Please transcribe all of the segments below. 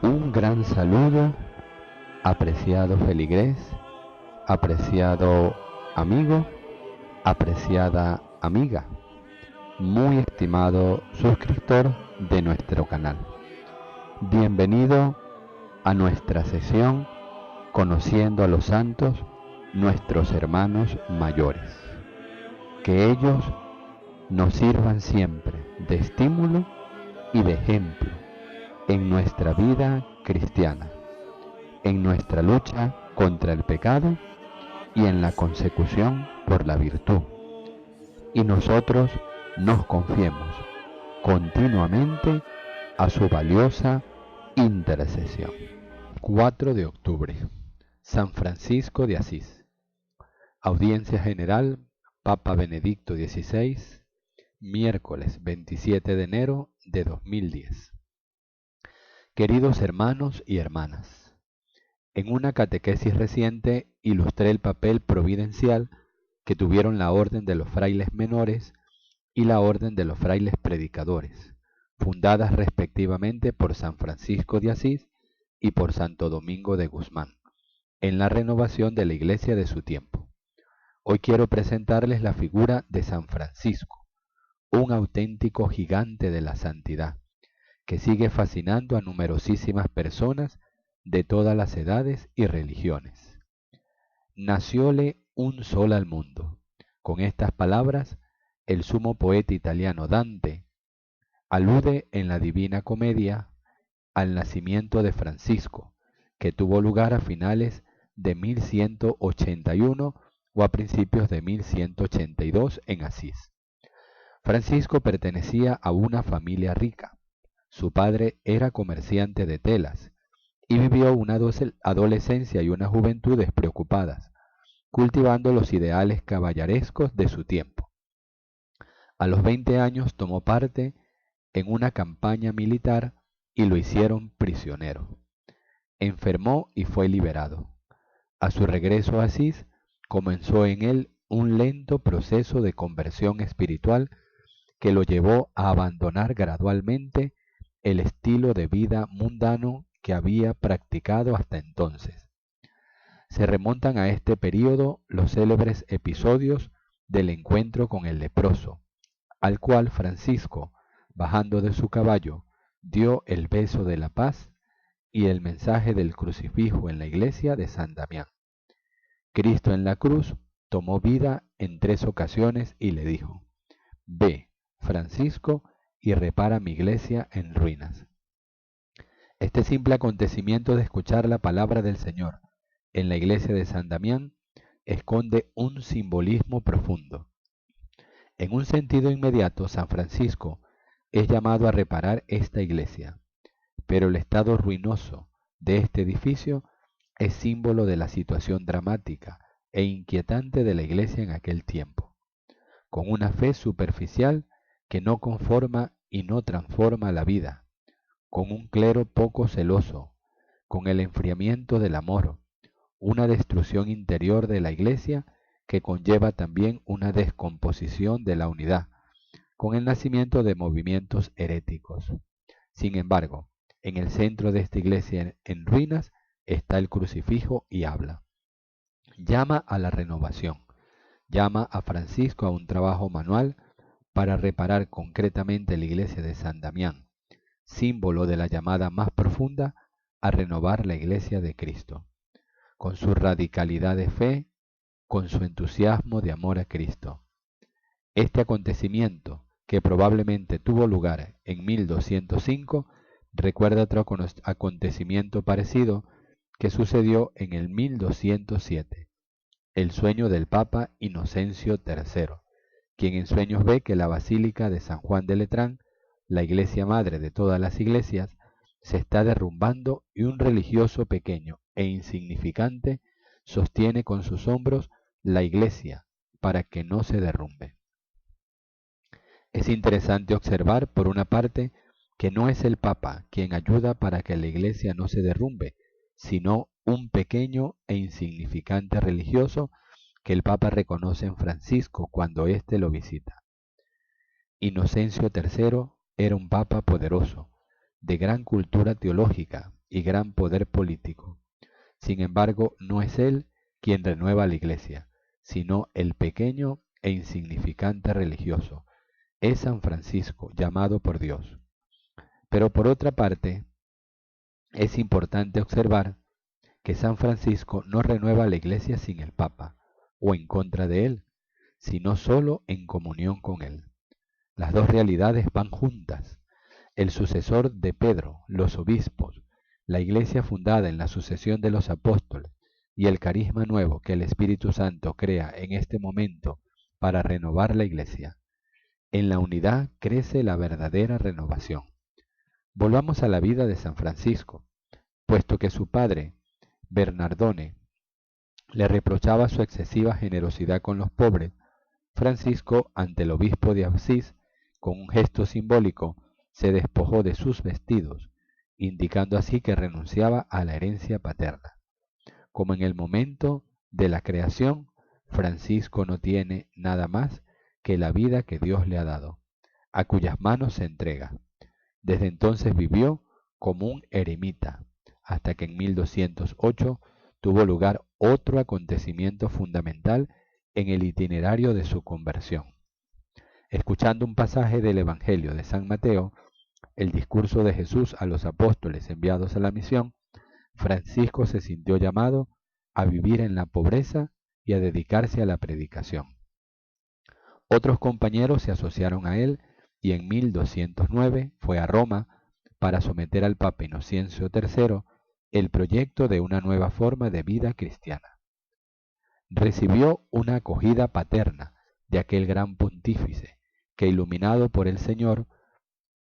Un gran saludo, apreciado feligrés, apreciado amigo, apreciada amiga, muy estimado suscriptor de nuestro canal. Bienvenido a nuestra sesión Conociendo a los Santos, nuestros hermanos mayores. Que ellos nos sirvan siempre de estímulo y de ejemplo en nuestra vida cristiana, en nuestra lucha contra el pecado y en la consecución por la virtud. Y nosotros nos confiemos continuamente a su valiosa intercesión. 4 de octubre. San Francisco de Asís. Audiencia General, Papa Benedicto XVI, miércoles 27 de enero de 2010. Queridos hermanos y hermanas, en una catequesis reciente ilustré el papel providencial que tuvieron la Orden de los Frailes Menores y la Orden de los Frailes Predicadores, fundadas respectivamente por San Francisco de Asís y por Santo Domingo de Guzmán, en la renovación de la Iglesia de su tiempo. Hoy quiero presentarles la figura de San Francisco, un auténtico gigante de la santidad, que sigue fascinando a numerosísimas personas de todas las edades y religiones. Nacióle un sol al mundo. Con estas palabras, el sumo poeta italiano Dante alude en la Divina Comedia al nacimiento de Francisco, que tuvo lugar a finales de 1181 o a principios de 1182 en Asís. Francisco pertenecía a una familia rica. Su padre era comerciante de telas y vivió una adolescencia y una juventud despreocupadas, cultivando los ideales caballerescos de su tiempo. A los 20 años tomó parte en una campaña militar y lo hicieron prisionero. Enfermó y fue liberado. A su regreso a Asís, comenzó en él un lento proceso de conversión espiritual que lo llevó a abandonar gradualmente el estilo de vida mundano que había practicado hasta entonces. Se remontan a este período los célebres episodios del encuentro con el leproso, al cual Francisco, bajando de su caballo, dio el beso de la paz y el mensaje del crucifijo en la iglesia de San Damián. Cristo en la cruz tomó vida en 3 ocasiones y le dijo: «Ve, Francisco, y repara mi iglesia en ruinas». Este simple acontecimiento de escuchar la palabra del Señor en la iglesia de San Damián esconde un simbolismo profundo. En un sentido inmediato, San Francisco es llamado a reparar esta iglesia, pero el estado ruinoso de este edificio es símbolo de la situación dramática e inquietante de la iglesia en aquel tiempo, con una fe superficial que no conforma y no transforma la vida, con un clero poco celoso, con el enfriamiento del amor, una destrucción interior de la iglesia que conlleva también una descomposición de la unidad, con el nacimiento de movimientos heréticos. Sin embargo, en el centro de esta iglesia en ruinas está el crucifijo y habla. Llama a la renovación, llama a Francisco a un trabajo manual para reparar concretamente la iglesia de San Damián, símbolo de la llamada más profunda a renovar la iglesia de Cristo, con su radicalidad de fe, con su entusiasmo de amor a Cristo. Este acontecimiento, que probablemente tuvo lugar en 1205, recuerda otro acontecimiento parecido que sucedió en el 1207, el sueño del Papa Inocencio III, quien en sueños ve que la Basílica de San Juan de Letrán, la iglesia madre de todas las iglesias, se está derrumbando y un religioso pequeño e insignificante sostiene con sus hombros la iglesia para que no se derrumbe. Es interesante observar, por una parte, que no es el Papa quien ayuda para que la iglesia no se derrumbe, sino un pequeño e insignificante religioso que el Papa reconoce en Francisco cuando éste lo visita. Inocencio III era un Papa poderoso, de gran cultura teológica y gran poder político. Sin embargo, no es él quien renueva la Iglesia, sino el pequeño e insignificante religioso. Es San Francisco, llamado por Dios. Pero por otra parte, es importante observar que San Francisco no renueva la Iglesia sin el Papa o en contra de él, sino solo en comunión con él. Las dos realidades van juntas. El sucesor de Pedro, los obispos, la Iglesia fundada en la sucesión de los apóstoles y el carisma nuevo que el Espíritu Santo crea en este momento para renovar la Iglesia. En la unidad crece la verdadera renovación. Volvamos a la vida de San Francisco. Puesto que su padre, Bernardone, le reprochaba su excesiva generosidad con los pobres, Francisco, ante el obispo de Asís, con un gesto simbólico, se despojó de sus vestidos, indicando así que renunciaba a la herencia paterna. Como en el momento de la creación, Francisco no tiene nada más que la vida que Dios le ha dado, a cuyas manos se entrega. Desde entonces vivió como un eremita, hasta que en 1208 tuvo lugar otro acontecimiento fundamental en el itinerario de su conversión. Escuchando un pasaje del Evangelio de San Mateo, el discurso de Jesús a los apóstoles enviados a la misión, Francisco se sintió llamado a vivir en la pobreza y a dedicarse a la predicación. Otros compañeros se asociaron a él y en 1209 fue a Roma para someter al Papa Inocencio III el proyecto de una nueva forma de vida cristiana. Recibió una acogida paterna de aquel gran pontífice que, iluminado por el Señor,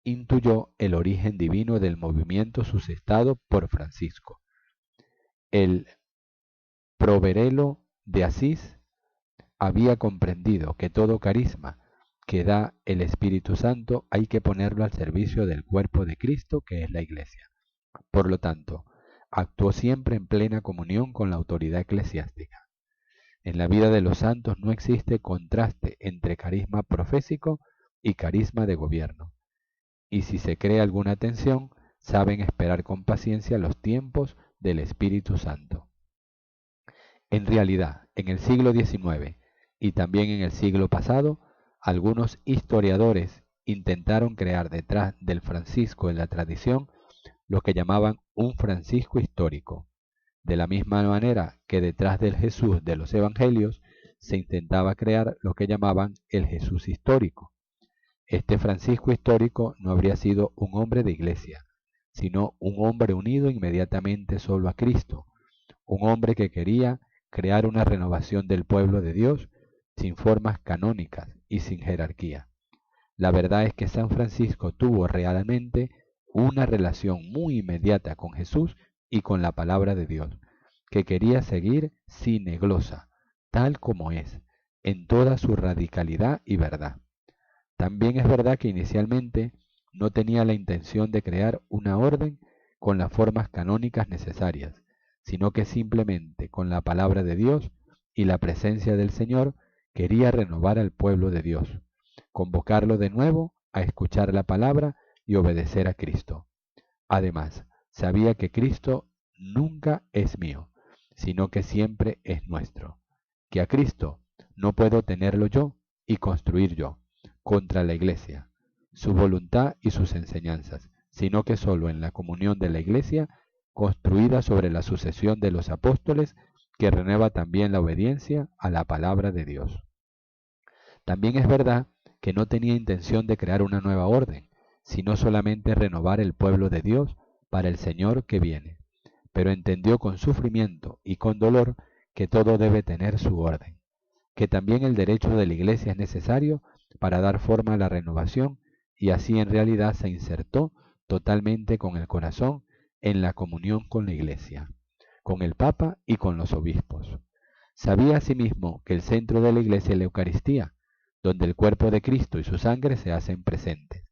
intuyó el origen divino del movimiento suscitado por Francisco. El Proverelo de Asís había comprendido que todo carisma que da el Espíritu Santo hay que ponerlo al servicio del cuerpo de Cristo, que es la Iglesia. Por lo tanto, actuó siempre en plena comunión con la autoridad eclesiástica. En la vida de los santos no existe contraste entre carisma profésico y carisma de gobierno. Y si se crea alguna tensión, saben esperar con paciencia los tiempos del Espíritu Santo. En realidad, en el siglo XIX y también en el siglo pasado, algunos historiadores intentaron crear detrás del Francisco en la tradición lo que llamaban un Francisco histórico, de la misma manera que detrás del Jesús de los Evangelios se intentaba crear lo que llamaban el Jesús histórico. Este Francisco histórico no habría sido un hombre de iglesia, sino un hombre unido inmediatamente solo a Cristo, un hombre que quería crear una renovación del pueblo de Dios sin formas canónicas y sin jerarquía. La verdad es que San Francisco tuvo realmente una relación muy inmediata con Jesús y con la palabra de Dios, que quería seguir sine glosa, tal como es, en toda su radicalidad y verdad. También es verdad que inicialmente no tenía la intención de crear una orden con las formas canónicas necesarias, sino que simplemente con la palabra de Dios y la presencia del Señor quería renovar al pueblo de Dios, convocarlo de nuevo a escuchar la palabra y obedecer a Cristo. Además, sabía que Cristo nunca es mío, sino que siempre es nuestro, que a Cristo no puedo tenerlo yo y construir yo contra la Iglesia, su voluntad y sus enseñanzas, sino que solo en la comunión de la Iglesia, construida sobre la sucesión de los apóstoles, que renueva también la obediencia a la palabra de Dios. También es verdad que no tenía intención de crear una nueva orden, sino solamente renovar el pueblo de Dios para el Señor que viene, pero entendió con sufrimiento y con dolor que todo debe tener su orden, que también el derecho de la Iglesia es necesario para dar forma a la renovación, y así en realidad se insertó totalmente con el corazón en la comunión con la Iglesia, con el Papa y con los obispos. Sabía asimismo que el centro de la Iglesia es la Eucaristía, donde el cuerpo de Cristo y su sangre se hacen presentes.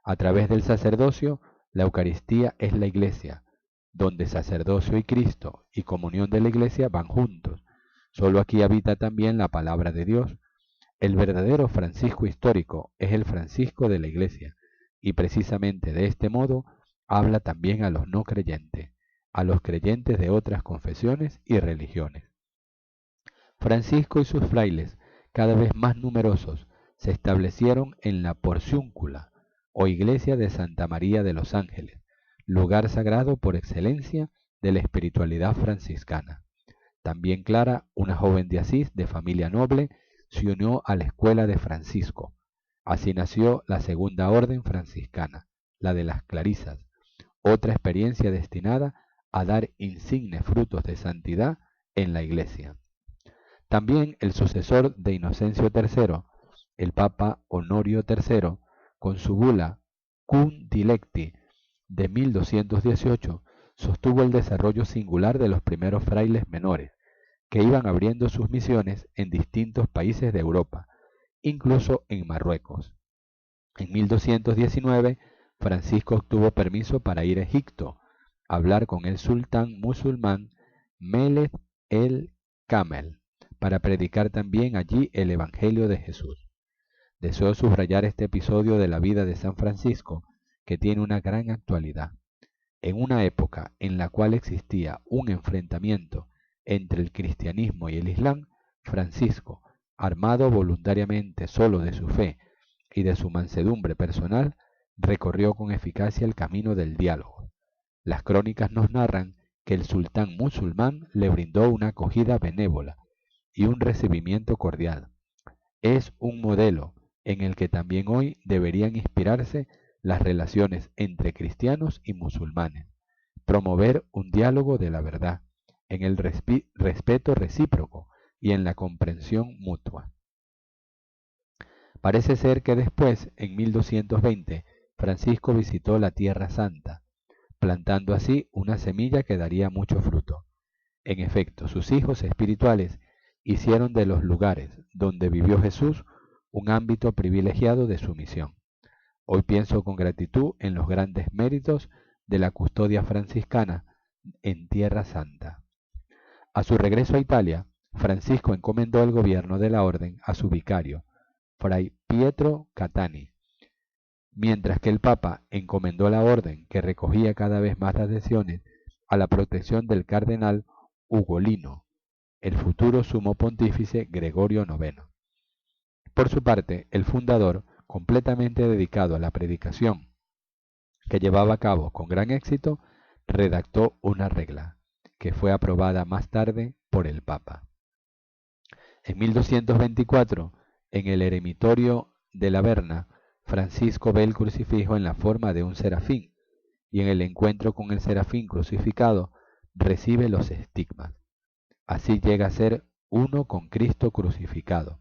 A través del sacerdocio, la Eucaristía es la Iglesia, donde sacerdocio y Cristo y comunión de la Iglesia van juntos. Solo aquí habita también la palabra de Dios. El verdadero Francisco histórico es el Francisco de la Iglesia, y precisamente de este modo habla también a los no creyentes, a los creyentes de otras confesiones y religiones. Francisco y sus frailes, cada vez más numerosos, se establecieron en la Porciúncula, o iglesia de Santa María de los Ángeles, lugar sagrado por excelencia de la espiritualidad franciscana. También Clara, una joven de Asís de familia noble, se unió a la escuela de Francisco. Así nació la segunda orden franciscana, la de las Clarisas, otra experiencia destinada a dar insignes frutos de santidad en la Iglesia. También el sucesor de Inocencio III, el Papa Honorio III, con su bula Cum Dilecti de 1218, sostuvo el desarrollo singular de los primeros frailes menores, que iban abriendo sus misiones en distintos países de Europa, incluso en Marruecos. En 1219, Francisco obtuvo permiso para ir a Egipto, a hablar con el sultán musulmán Melek el-Kamel, para predicar también allí el Evangelio de Jesús. Deseo subrayar este episodio de la vida de San Francisco, que tiene una gran actualidad. En una época en la cual existía un enfrentamiento entre el cristianismo y el islam, Francisco, armado voluntariamente solo de su fe y de su mansedumbre personal, recorrió con eficacia el camino del diálogo. Las crónicas nos narran que el sultán musulmán le brindó una acogida benévola y un recibimiento cordial. Es un modelo en el que también hoy deberían inspirarse las relaciones entre cristianos y musulmanes, promover un diálogo de la verdad, en el respeto recíproco y en la comprensión mutua. Parece ser que después, en 1220, Francisco visitó la Tierra Santa, plantando así una semilla que daría mucho fruto. En efecto, sus hijos espirituales hicieron de los lugares donde vivió Jesús un ámbito privilegiado de su misión. Hoy pienso con gratitud en los grandes méritos de la custodia franciscana en Tierra Santa. A su regreso a Italia, Francisco encomendó el gobierno de la orden a su vicario, Fray Pietro Catani, mientras que el Papa encomendó la orden, que recogía cada vez más adhesiones, a la protección del cardenal Ugolino, el futuro sumo pontífice Gregorio IX. Por su parte, el fundador, completamente dedicado a la predicación, que llevaba a cabo con gran éxito, redactó una regla, que fue aprobada más tarde por el Papa. En 1224, en el eremitorio de la Verna, Francisco ve el crucifijo en la forma de un serafín, y en el encuentro con el serafín crucificado recibe los estigmas. Así llega a ser uno con Cristo crucificado,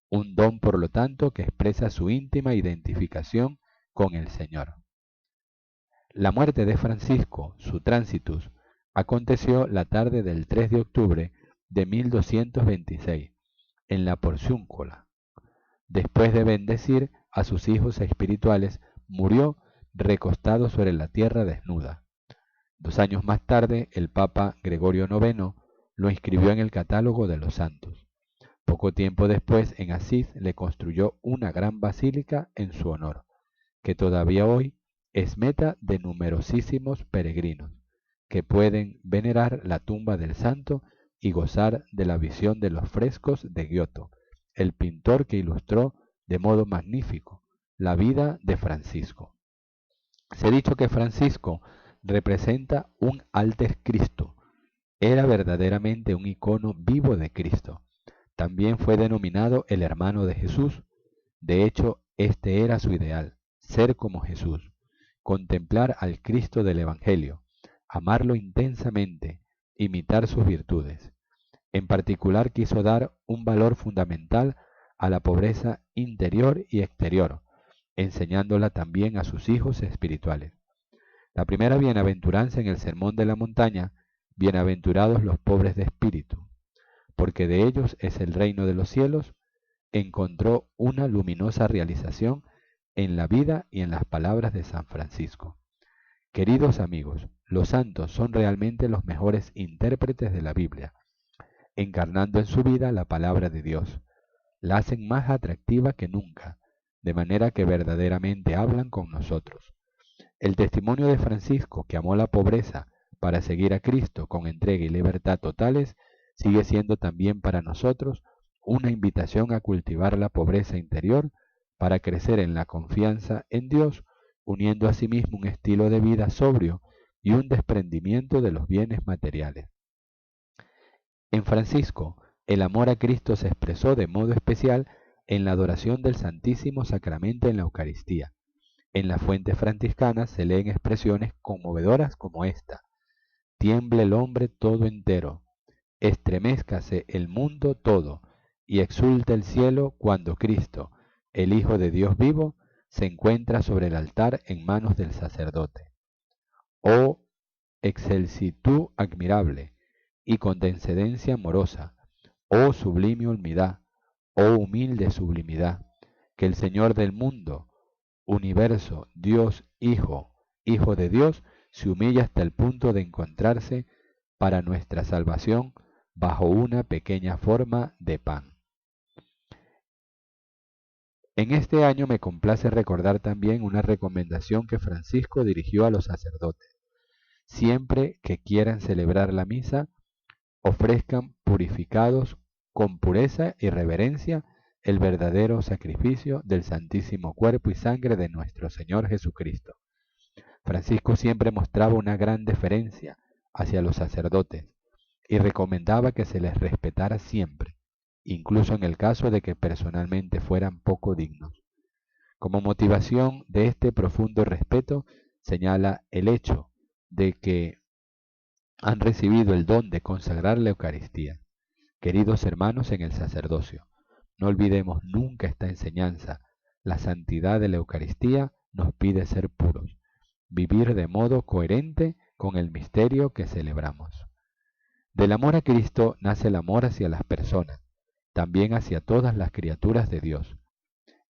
un don por lo tanto que expresa su íntima identificación con el Señor. La muerte de Francisco, su transitus, aconteció la tarde del 3 de octubre de 1226, en la Porciúncula. Después de bendecir a sus hijos espirituales, murió recostado sobre la tierra desnuda. 2 años más tarde, el Papa Gregorio IX lo inscribió en el catálogo de los santos. Poco tiempo después, en Asís, le construyó una gran basílica en su honor, que todavía hoy es meta de numerosísimos peregrinos, que pueden venerar la tumba del santo y gozar de la visión de los frescos de Giotto, el pintor que ilustró de modo magnífico la vida de Francisco. Se ha dicho que Francisco representa un alter Cristo. Era verdaderamente un icono vivo de Cristo. También fue denominado el hermano de Jesús. De hecho, este era su ideal, ser como Jesús, contemplar al Cristo del Evangelio, amarlo intensamente, imitar sus virtudes. En particular quiso dar un valor fundamental a la pobreza interior y exterior, enseñándola también a sus hijos espirituales. La primera bienaventuranza en el Sermón de la Montaña: bienaventurados los pobres de espíritu, porque de ellos es el reino de los cielos, encontró una luminosa realización en la vida y en las palabras de San Francisco. Queridos amigos, los santos son realmente los mejores intérpretes de la Biblia, encarnando en su vida la palabra de Dios. La hacen más atractiva que nunca, de manera que verdaderamente hablan con nosotros. El testimonio de Francisco, que amó la pobreza para seguir a Cristo con entrega y libertad totales, sigue siendo también para nosotros una invitación a cultivar la pobreza interior para crecer en la confianza en Dios, uniendo a sí mismo un estilo de vida sobrio y un desprendimiento de los bienes materiales. En Francisco, el amor a Cristo se expresó de modo especial en la adoración del Santísimo Sacramento en la Eucaristía. En las fuentes franciscanas se leen expresiones conmovedoras como esta: tiemble el hombre todo entero, estremezcase el mundo todo, y exulta el cielo cuando Cristo, el Hijo de Dios vivo, se encuentra sobre el altar en manos del sacerdote. Oh excelsitud admirable y condescendencia amorosa, oh sublime humildad, oh humilde sublimidad, que el Señor del mundo, universo, Dios, Hijo de Dios, se humilla hasta el punto de encontrarse para nuestra salvación bajo una pequeña forma de pan. En este año me complace recordar también una recomendación que Francisco dirigió a los sacerdotes. Siempre que quieran celebrar la misa, ofrezcan purificados con pureza y reverencia el verdadero sacrificio del santísimo cuerpo y sangre de nuestro Señor Jesucristo. Francisco siempre mostraba una gran deferencia hacia los sacerdotes y recomendaba que se les respetara siempre, incluso en el caso de que personalmente fueran poco dignos. Como motivación de este profundo respeto, señala el hecho de que han recibido el don de consagrar la Eucaristía. Queridos hermanos en el sacerdocio, no olvidemos nunca esta enseñanza. La santidad de la Eucaristía nos pide ser puros, vivir de modo coherente con el misterio que celebramos. Del amor a Cristo nace el amor hacia las personas, también hacia todas las criaturas de Dios.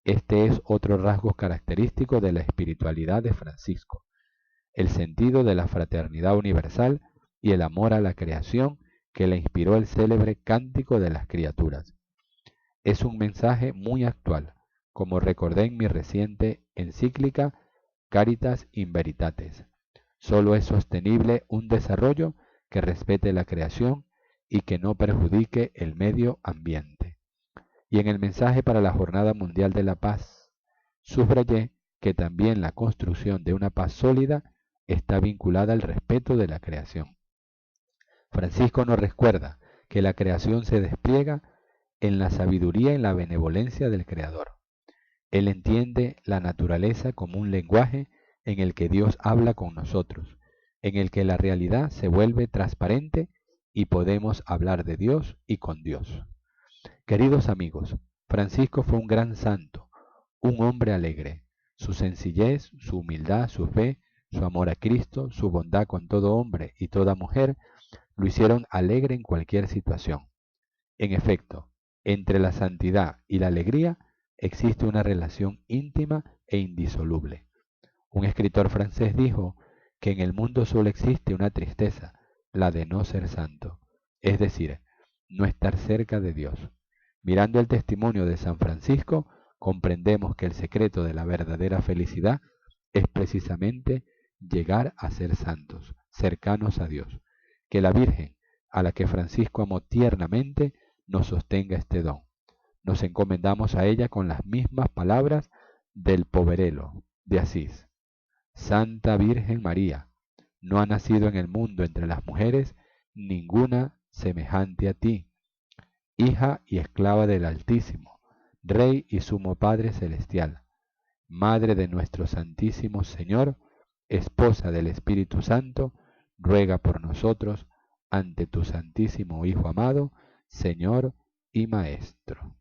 Este es otro rasgo característico de la espiritualidad de Francisco, el sentido de la fraternidad universal y el amor a la creación que le inspiró el célebre Cántico de las Criaturas. Es un mensaje muy actual, como recordé en mi reciente encíclica Caritas in Veritatis. Solo es sostenible un desarrollo que respete la creación y que no perjudique el medio ambiente. Y en el mensaje para la Jornada Mundial de la Paz, subrayé que también la construcción de una paz sólida está vinculada al respeto de la creación. Francisco nos recuerda que la creación se despliega en la sabiduría y la benevolencia del Creador. Él entiende la naturaleza como un lenguaje en el que Dios habla con nosotros, en el que la realidad se vuelve transparente y podemos hablar de Dios y con Dios. Queridos amigos, Francisco fue un gran santo, un hombre alegre. Su sencillez, su humildad, su fe, su amor a Cristo, su bondad con todo hombre y toda mujer, lo hicieron alegre en cualquier situación. En efecto, entre la santidad y la alegría existe una relación íntima e indisoluble. Un escritor francés dijo que en el mundo solo existe una tristeza, la de no ser santo, es decir, no estar cerca de Dios. Mirando el testimonio de San Francisco, comprendemos que el secreto de la verdadera felicidad es precisamente llegar a ser santos, cercanos a Dios. Que la Virgen, a la que Francisco amó tiernamente, nos sostenga este don. Nos encomendamos a ella con las mismas palabras del Poverello de Asís. Santa Virgen María, no ha nacido en el mundo entre las mujeres ninguna semejante a ti, hija y esclava del Altísimo, Rey y Sumo Padre Celestial, Madre de nuestro Santísimo Señor, Esposa del Espíritu Santo, ruega por nosotros ante tu Santísimo Hijo amado, Señor y Maestro.